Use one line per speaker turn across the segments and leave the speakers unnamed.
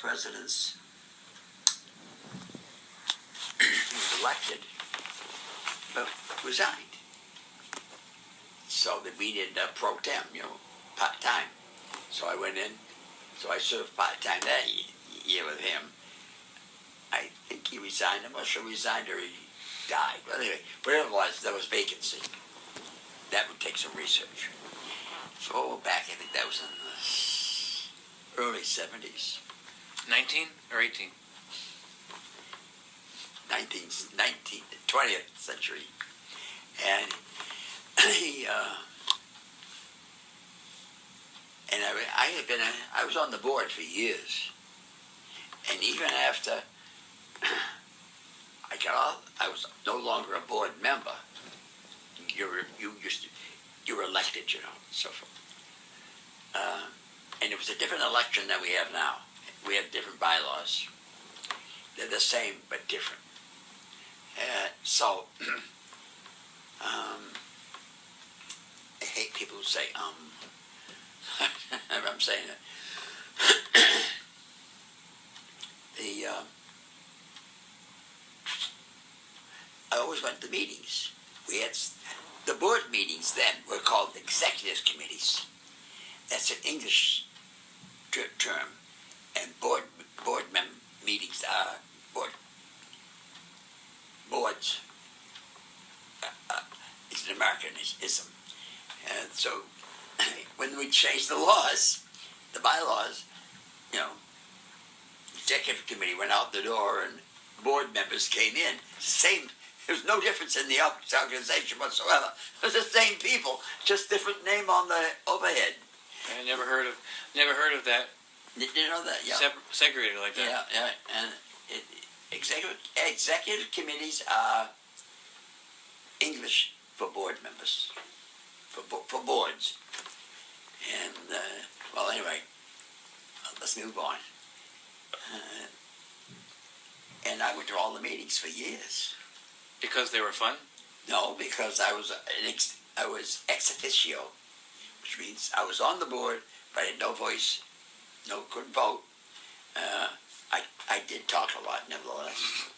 presidents, he was elected, but resigned. So that we did pro tem, part-time. So I went in, so I served part-time that year with him. I think he resigned. I'm not sure he resigned or he died. But anyway, whatever it was, there was vacancy. That would take some research. So back, I think that was in the early 70s.
19 or 18?
20th century. And he, and I was on the board for years. And even after I got off, I was no longer a board member. You were elected, so forth. And it was a different election than we have now. We have different bylaws. They're the same, but different. So, I hate people who say, I'm saying it. I always went to meetings. We had the board meetings then were called executive committees. That's an English term. And board meetings are boards. It's an Americanism. And so when we changed the laws, the bylaws, executive committee went out the door and board members came in. There was no difference in the organization whatsoever. It was the same people, just different name on the overhead.
I never heard of that.
Did you know that? Yeah.
Segregated like that.
Yeah. And executive committees are English for board members, for boards. And well, anyway, let's move on. And I went to all the meetings for years.
Because they were fun?
No, because I was ex officio, which means I was on the board, but I had no voice, couldn't vote. I did talk a lot, nevertheless.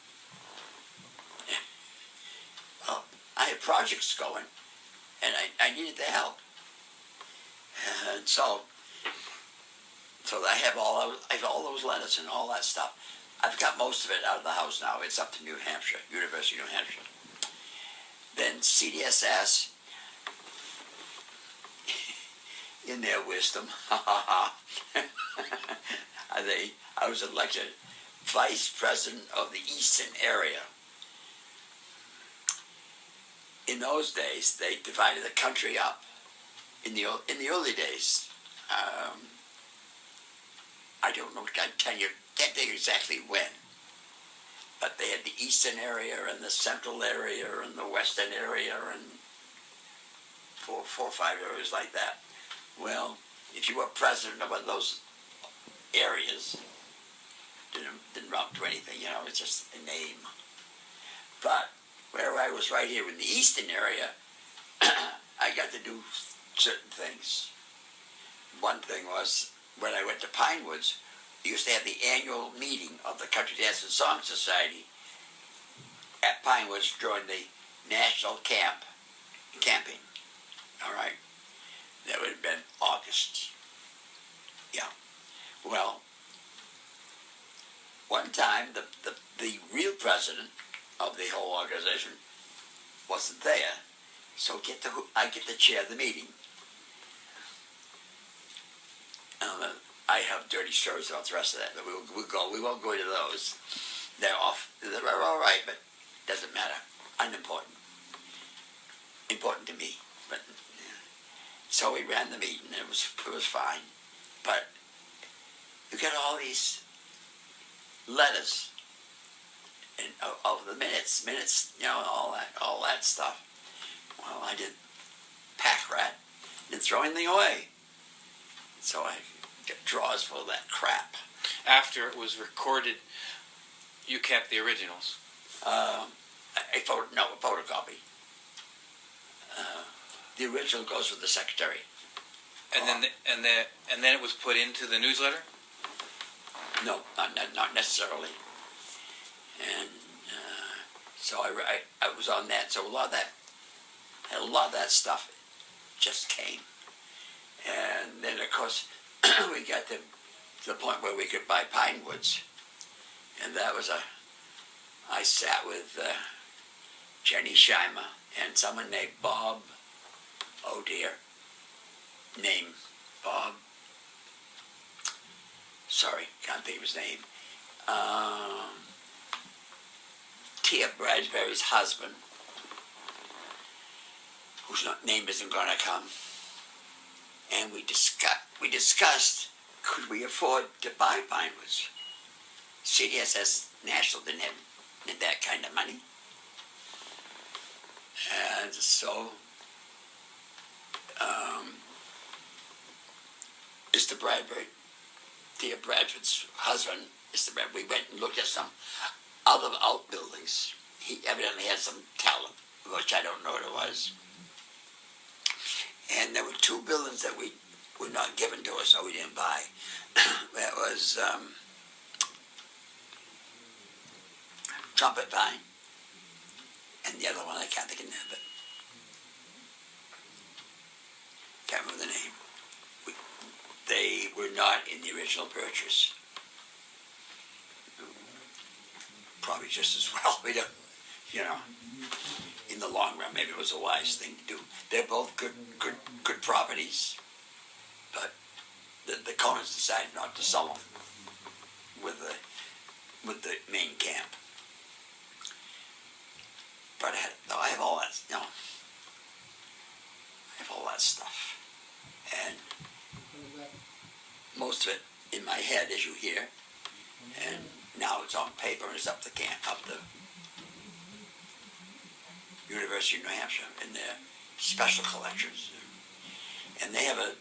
Well, I had projects going, and I needed the help. And so I have all those letters and all that stuff. I've got most of it out of the house now. It's up to New Hampshire, University of New Hampshire. Then CDSS, in their wisdom, I was elected vice president of the Eastern area. In those days, they divided the country up. In the early days, I don't know. Can't tell you exactly when, but they had the eastern area and the central area and the western area and four or five areas like that. Well, if you were president of one of those areas, didn't amount to anything. It's just a name. But where I was right here in the eastern area, I got to do certain things. One thing was when I went to Pinewoods. We used to have the annual meeting of the Country Dance and Song Society at Pinewoods during the national camping. All right, that would have been August. Yeah. Well, one time the real president of the whole organization wasn't there, so I get to chair the meeting. I have dirty stories about the rest of that, but we won't go into those. They're all right, but it doesn't matter. Unimportant. Important to me. But so we ran the meeting, and it was fine. But you get all these letters and of the minutes, all that stuff. Well, I did pack rat, didn't throw anything away. So I get drawers full of that crap.
After it was recorded, you kept the originals.
A photocopy. The original goes with the secretary.
And then it was put into the newsletter.
No, not necessarily. And so I was on that. So a lot of that stuff just came. And then of course we got to the point where we could buy pine woods, and that was I sat with Jenny Scheimer and someone named Bob. Oh dear, name Bob. Sorry, can't think of his name. Tia Bradbury's husband, whose name isn't going to come, and we discussed could we afford to buy pine woods. CDSS National didn't have that kind of money, and so Mr. Bradbury, Tia Bradford's husband, Mr. Bradbury, we went and looked at some other outbuildings. He evidently had some talent, which I don't know what it was. And there were two buildings that were not given to us, so we didn't buy. That was Trumpet Pine, and the other one I can't think of the name of it. Can't remember the name. They were not in the original purchase. Probably just as well. We don't, in the long run, maybe it was a wise thing to do. They're both good properties, but the Conants decided not to sell them with the main camp. But I have all that, I have all that stuff, and most of it in my head, as you hear, and now it's on paper and it's up the University of New Hampshire in their special collections, and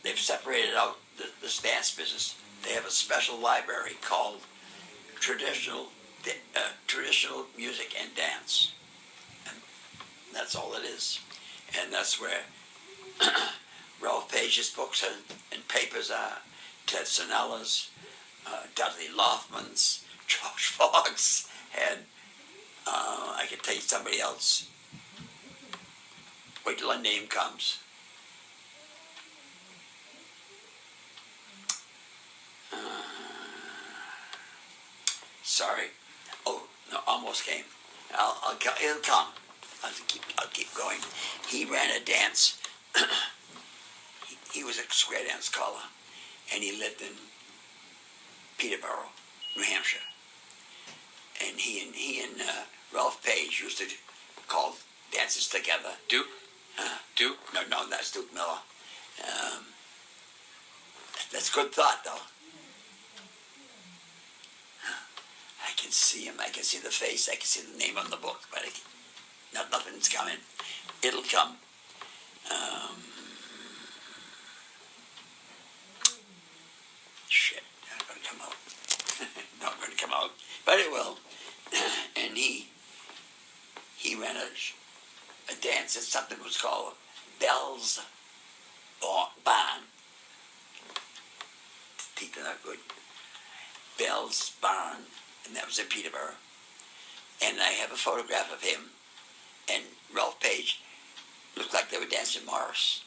they've separated out the dance business. They have a special library called traditional music and dance, and that's all it is, and that's where Ralph Page's books and papers are, Ted Sinella's, Dudley Loftman's, George Fogg's, and I can tell you somebody else. Wait till a name comes. Sorry. Oh, no, almost came. It'll come. I'll keep going. He ran a dance. He was a square dance caller, and he lived in Peterborough, New Hampshire. And he and Ralph Page used to call dances together.
Duke? Duke?
No, that's Duke Miller. That's good thought, though. I can see him. I can see the face. I can see the name on the book, but nothing's coming. It'll come. Shit, not going to come out. Not going to come out, but it will. And he ran a dance, and something was called Bell's Barn. Teeth are not good. Bell's Barn, and that was in Peterborough. And I have a photograph of him and Ralph Page. Looked like they were dancing Morris.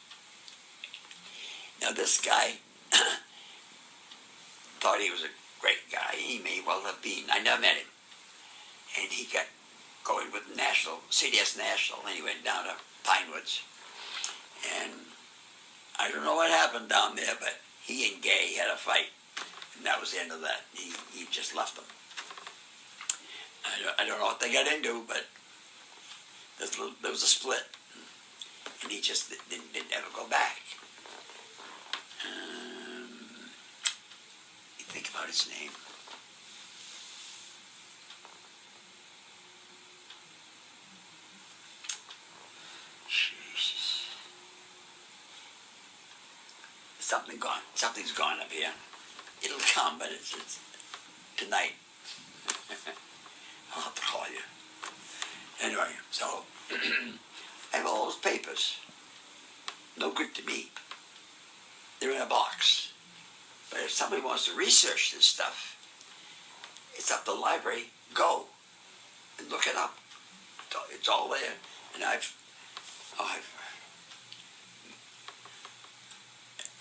Now this guy thought he was a great guy. He may well have been. I never met him. And he got going with CDS National, and he went down to Pinewoods. And I don't know what happened down there, but he and Gay had a fight, and that was the end of that. He just left them. I don't know what they got into, but there was a split, and he just didn't ever go back. You think about his name. Jesus. Something's gone up here. It'll come, but it's tonight. I'll have to call you. Anyway, so I have all those papers. No good to me. They're in a box. But if somebody wants to research this stuff, It's up the library. Go and look it up. It's all there. And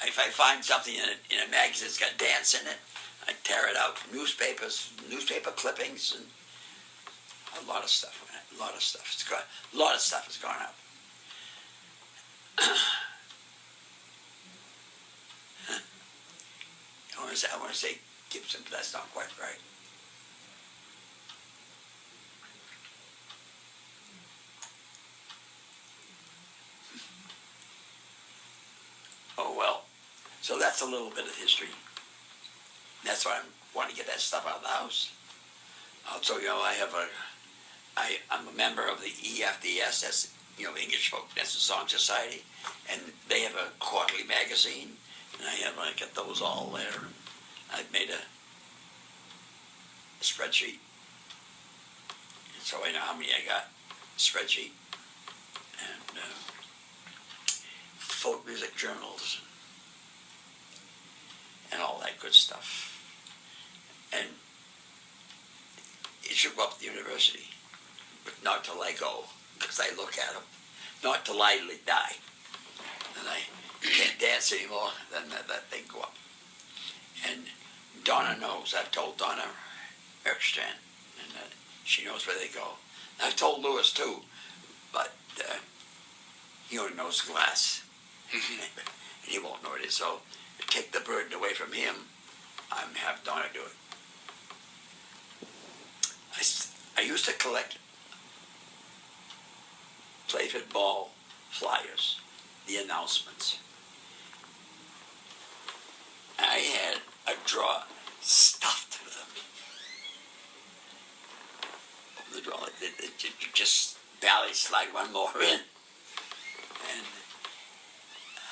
if I find something in a magazine that's got dance in it, I tear it out. Newspapers, newspaper clippings, and a lot of stuff. A lot of stuff. A lot of stuff has gone up. I want to say Gibson, but that's not quite right. Oh well. So that's a little bit of history. That's why I want to get that stuff out of the house. Also, I'm a member of the EFDS, that's, English Folk Dance and Song Society, and they have a quarterly magazine, and I got those all there. I've made a spreadsheet, so I know how many I got. Spreadsheet, and folk music journals, and all that good stuff. And it should go up to the university, but not till I go, because I look at them, not till I die. And I can't dance anymore, then that thing go up. And Donna knows. I've told Donna Erkstrand, and she knows where they go. I've told Lewis too, but he only knows glass, and he won't know it. So to take the burden away from him, I'm have Donna do it. I used to collect Playford Ball flyers, the announcements. I had a drawer stuffed with them. The drawer, just barely slide one more in. And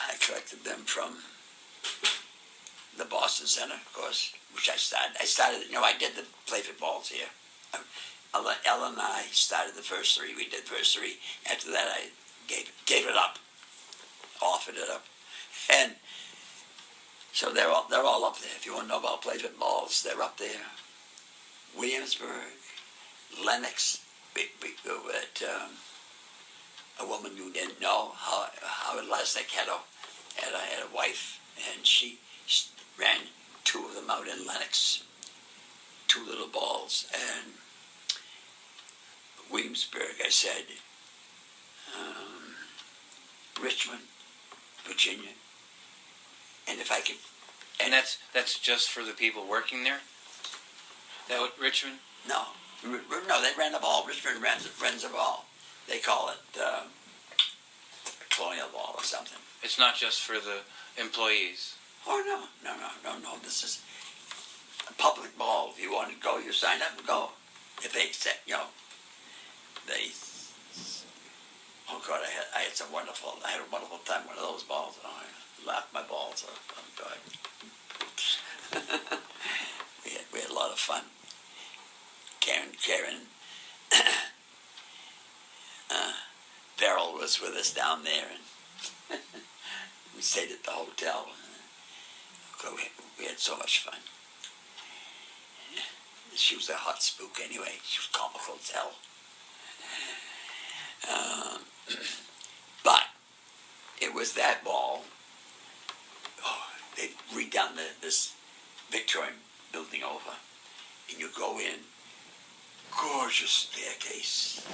I collected them from the Boston Center, of course, which I started. I did the Playford Balls here. Ella and I started the first three. We did the first three. After that, I gave it up, offered it up, and so they're all up there. If you want to know about Playford Balls, they're up there. Williamsburg, Lenox, a woman you didn't know, Howard Lesnick had a wife, and she ran two of them out in Lenox, two little balls, and Williamsburg, I said, Richmond, Virginia, and if I could...
And that's just for the people working there? That what, Richmond?
No, they ran the ball. Richmond runs the ball. They call it colonial ball or something.
It's not just for the employees?
Oh, no. This is a public ball. If you want to go, you sign up and go. If they accept, they... Oh, God, I had a wonderful time with one of those balls. Oh, I laughed my balls off. Oh, God. we had a lot of fun. Karen Beryl was with us down there, and we stayed at the hotel. We had so much fun. She was a hot spook anyway. She was comical as hell. But it was that ball. Oh, they redone this Victorian building over, and you go in, gorgeous staircase,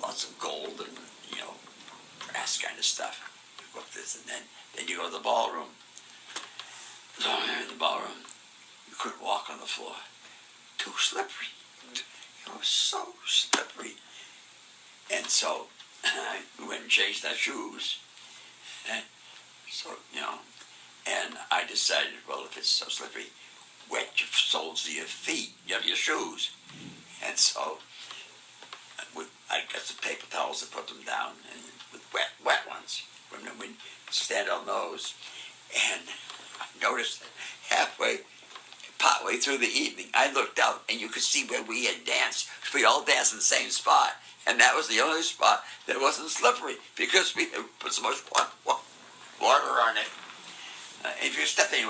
lots of gold and brass kind of stuff. You go up this, and then you go to the ballroom. So in the ballroom, you couldn't walk on the floor. Too slippery. It was so slippery. And so we went and changed our shoes. And so, and I decided, well, if it's so slippery, wet your soles of your feet, your shoes. And so I got some paper towels and put them down, and with wet ones. When we stand on those, and I noticed that partway through the evening, I looked out, and you could see where we had danced. We all danced in the same spot, and that was the only spot that wasn't slippery, because we had put so much water on it. If you stepped anywhere,